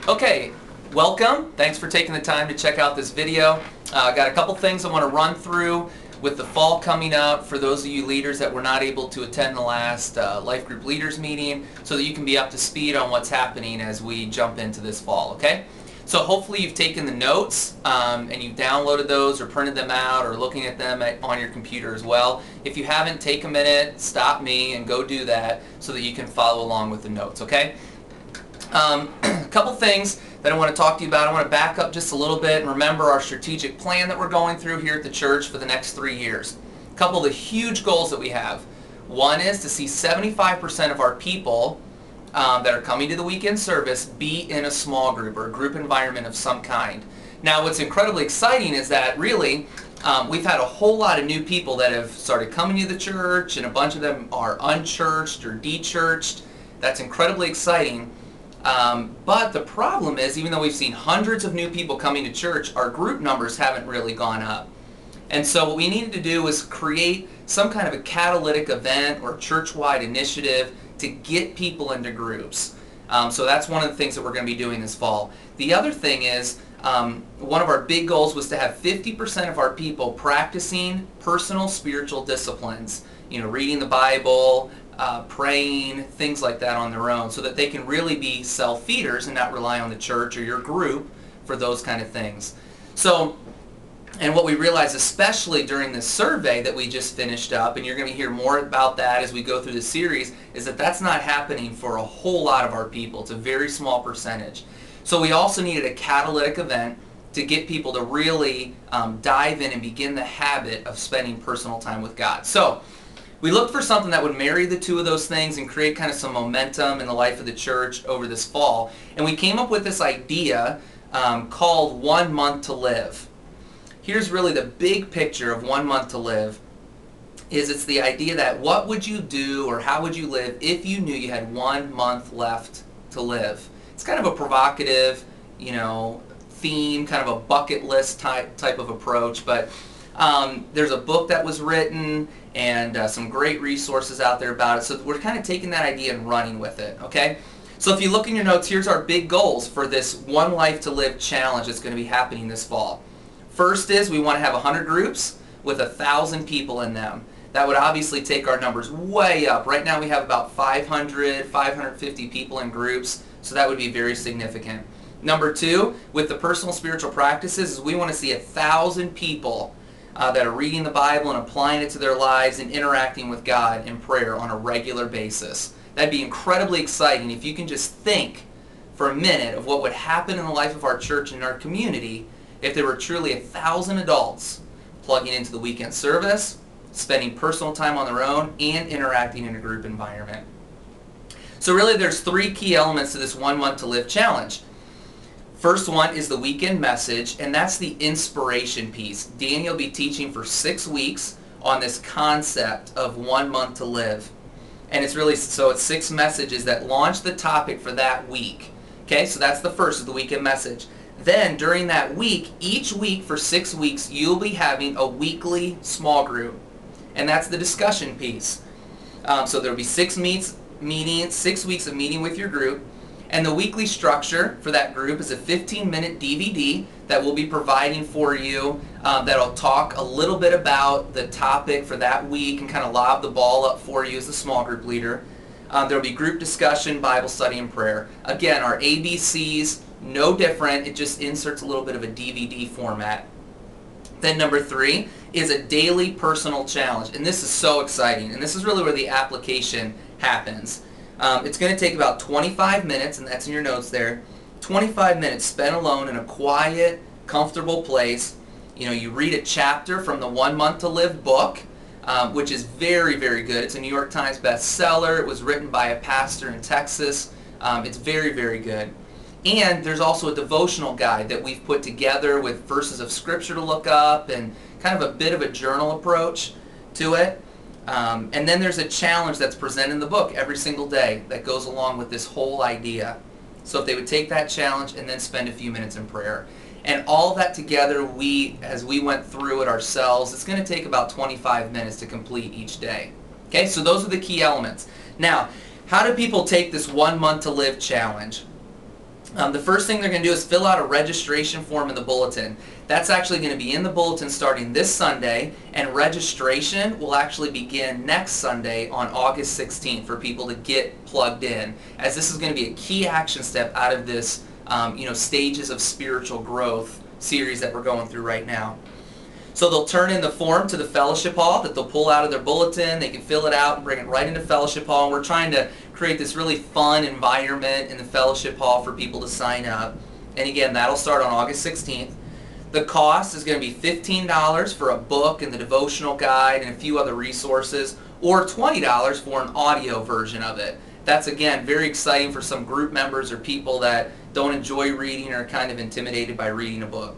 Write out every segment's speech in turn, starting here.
Okay, welcome. Thanks for taking the time to check out this video. Got a couple things I want to run through with the fall coming up for those of you leaders that were not able to attend the last Life Group Leaders meeting so that you can be up to speed on what's happening as we jump into this fall, okay? So hopefully you've taken the notes and you've downloaded those or printed them out or looking at them on your computer as well. If you haven't, take a minute, stop me, and go do that so that you can follow along with the notes, okay? A couple things that I want to talk to you about. I want to back up just a little bit and remember our strategic plan that we're going through here at the church for the next 3 years. A couple of the huge goals that we have. One is to see 75% of our people that are coming to the weekend service be in a small group or a group environment of some kind. Now what's incredibly exciting is that really we've had a whole lot of new people that have started coming to the church, and a bunch of them are unchurched or de-churched. That's incredibly exciting. But the problem is, even though we've seen hundreds of new people coming to church, our group numbers haven't really gone up. And so what we needed to do was create some kind of a catalytic event or church-wide initiative to get people into groups. So that's one of the things that we're going to be doing this fall. The other thing is, one of our big goals was to have 50% of our people practicing personal spiritual disciplines. You know, reading the Bible, praying, things like that on their own, so that they can really be self-feeders and not rely on the church or your group for those kind of things. So, and what we realized, especially during this survey that we just finished up, and you're going to hear more about that as we go through the series, is that that's not happening for a whole lot of our people. It's a very small percentage. So we also needed a catalytic event to get people to really dive in and begin the habit of spending personal time with God. So we looked for something that would marry the two of those things and create kind of some momentum in the life of the church over this fall. And we came up with this idea called 1 Month to Live. Here's really the big picture of 1 month to live. It's the idea that what would you do or how would you live if you knew you had 1 month left to live? It's kind of a provocative, you know, theme, kind of a bucket list type of approach, but there's a book that was written and some great resources out there about it. So we're kind of taking that idea and running with it, okay? So if you look in your notes, here's our big goals for this One Life to Live challenge that's going to be happening this fall. First is we want to have 100 groups with 1,000 people in them. That would obviously take our numbers way up. Right now we have about 500, 550 people in groups, so that would be very significant. Number two, with the personal spiritual practices, is we want to see 1,000 people that are reading the Bible and applying it to their lives and interacting with God in prayer on a regular basis. That'd be incredibly exciting if you can just think for a minute of what would happen in the life of our church and our community if there were truly 1,000 adults plugging into the weekend service, spending personal time on their own, and interacting in a group environment. So really there's 3 key elements to this 1 Month to Live challenge. First one is the weekend message, and that's the inspiration piece. Danny will be teaching for 6 weeks on this concept of 1 month to live. And it's really, so it's 6 messages that launch the topic for that week. Okay, so that's the first, is the weekend message. Then during that week, each week for 6 weeks, you'll be having a weekly small group. And that's the discussion piece. So there'll be 6 weeks of meeting with your group. And the weekly structure for that group is a 15-minute DVD that we'll be providing for you that'll talk a little bit about the topic for that week and kind of lob the ball up for you as the small group leader. There'll be group discussion, Bible study, and prayer. Again, our ABCs, no different. It just inserts a little bit of a DVD format. Then number 3 is a daily personal challenge. And this is so exciting. And this is really where the application happens. It's going to take about 25 minutes, and that's in your notes there. 25 minutes spent alone in a quiet, comfortable place. You know, you read a chapter from the 1 Month to Live book, which is very, very good. It's a New York Times bestseller. It was written by a pastor in Texas. It's very, very good. And there's also a devotional guide that we've put together with verses of Scripture to look up and kind of a bit of a journal approach to it. And then there's a challenge that's presented in the book every single day that goes along with this whole idea. So if they would take that challenge and then spend a few minutes in prayer. And all that together, as we went through it ourselves, it's going to take about 25 minutes to complete each day. Okay, so those are the key elements. Now, how do people take this 1 Month to Live challenge? The first thing they're going to do is fill out a registration form in the bulletin. That's actually going to be in the bulletin starting this Sunday, and registration will actually begin next Sunday on August 16th for people to get plugged in, as this is going to be a key action step out of this stages of spiritual growth series that we're going through right now. So they'll turn in the form to the fellowship hall that they'll pull out of their bulletin. They can fill it out and bring it right into fellowship hall. And we're trying to create this really fun environment in the fellowship hall for people to sign up. And again, that'll start on August 16th. The cost is going to be $15 for a book and the devotional guide and a few other resources, or $20 for an audio version of it. That's, again, very exciting for some group members or people that don't enjoy reading or are kind of intimidated by reading a book.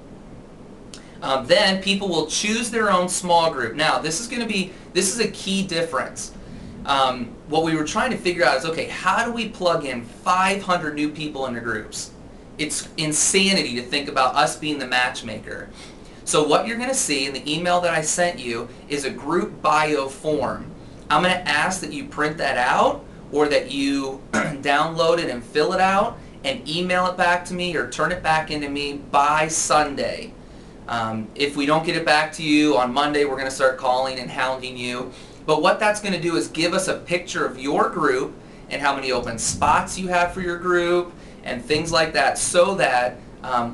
Then people will choose their own small group. Now, this is a key difference. What we were trying to figure out is, okay, how do we plug in 500 new people into groups? It's insanity to think about us being the matchmaker. So what you're going to see in the email that I sent you is a group bio form. I'm going to ask that you print that out, or that you download it and fill it out and email it back to me or turn it back into me by Sunday. If we don't get it back to you on Monday, we're going to start calling and hounding you. But what that's going to do is give us a picture of your group and how many open spots you have for your group and things like that, so that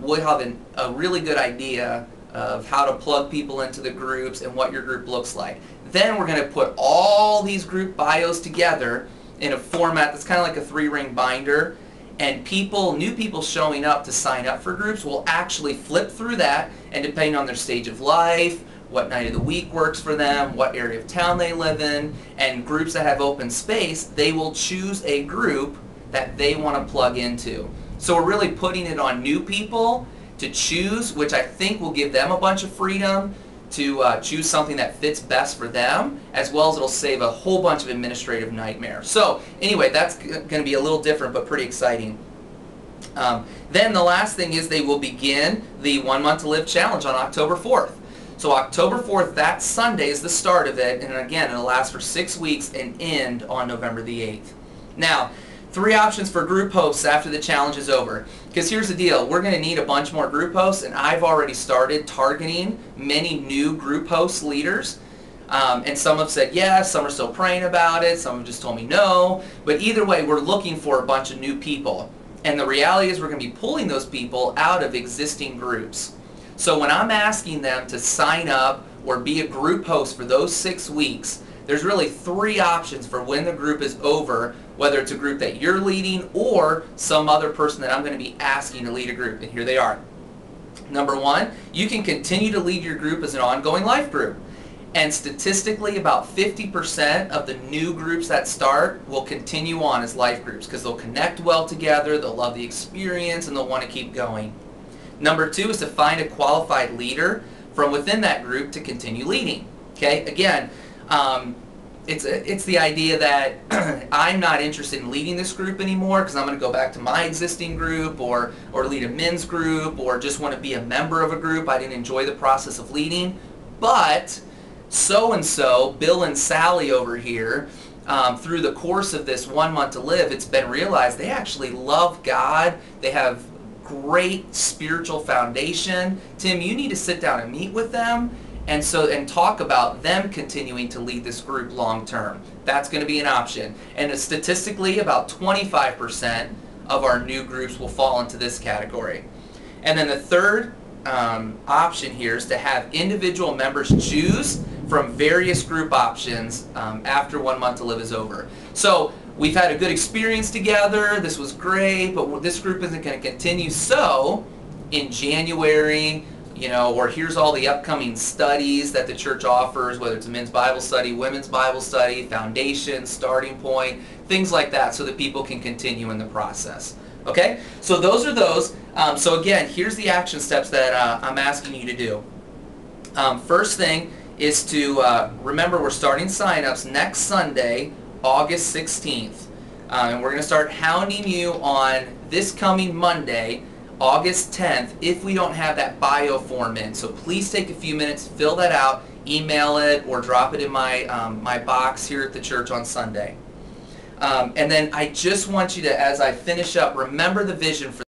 we'll have a really good idea of how to plug people into the groups and what your group looks like. Then we're going to put all these group bios together in a format that's kind of like a 3-ring binder. And new people showing up to sign up for groups will actually flip through that, and depending on their stage of life, what night of the week works for them, what area of town they live in, and groups that have open space, they will choose a group that they want to plug into. So we're really putting it on new people to choose, which I think will give them a bunch of freedom to choose something that fits best for them, as well as it'll save a whole bunch of administrative nightmare. So anyway, that's going to be a little different, but pretty exciting. Then the last thing is they will begin the 1 Month to Live Challenge on October 4th. So October 4th, that Sunday, is the start of it, and again, it'll last for 6 weeks and end on November the 8th. Now, 3 options for group hosts after the challenge is over. Because here's the deal, we're going to need a bunch more group hosts, and I've already started targeting many new group host leaders. And some have said yes, some are still praying about it, some have just told me no. But either way, we're looking for a bunch of new people. And the reality is we're going to be pulling those people out of existing groups. So when I'm asking them to sign up or be a group host for those 6 weeks, there's really 3 options for when the group is over, whether it's a group that you're leading or some other person that I'm going to be asking to lead a group. And here they are. Number 1, you can continue to lead your group as an ongoing life group. And statistically, about 50% of the new groups that start will continue on as life groups because they'll connect well together, they'll love the experience, and they'll want to keep going. Number 2 is to find a qualified leader from within that group to continue leading. Okay, again, it's the idea that I'm not interested in leading this group anymore because I'm going to go back to my existing group or lead a men's group or just want to be a member of a group. I didn't enjoy the process of leading. But so-and-so, Bill and Sally over here, through the course of this 1 month to live, it's been realized they actually love God. They have great spiritual foundation. Tim, you need to sit down and meet with them and talk about them continuing to lead this group long term. That's going to be an option. And statistically, about 25% of our new groups will fall into this category. And then the third option here is to have individual members choose from various group options after 1 month to live is over. So we've had a good experience together, this was great, but this group isn't going to continue. So in January, or here's all the upcoming studies that the church offers, whether it's a men's Bible study, women's Bible study, foundation, starting point, things like that, so that people can continue in the process. Okay? So those are those. So again, here's the action steps that I'm asking you to do. First thing is to remember we're starting sign-ups next Sunday, August 16th. And we're going to start hounding you on this coming Monday, August 10th, if we don't have that bio form in. So please take a few minutes, fill that out, email it, or drop it in my, my box here at the church on Sunday. And then I just want you to, as I finish up, remember the vision for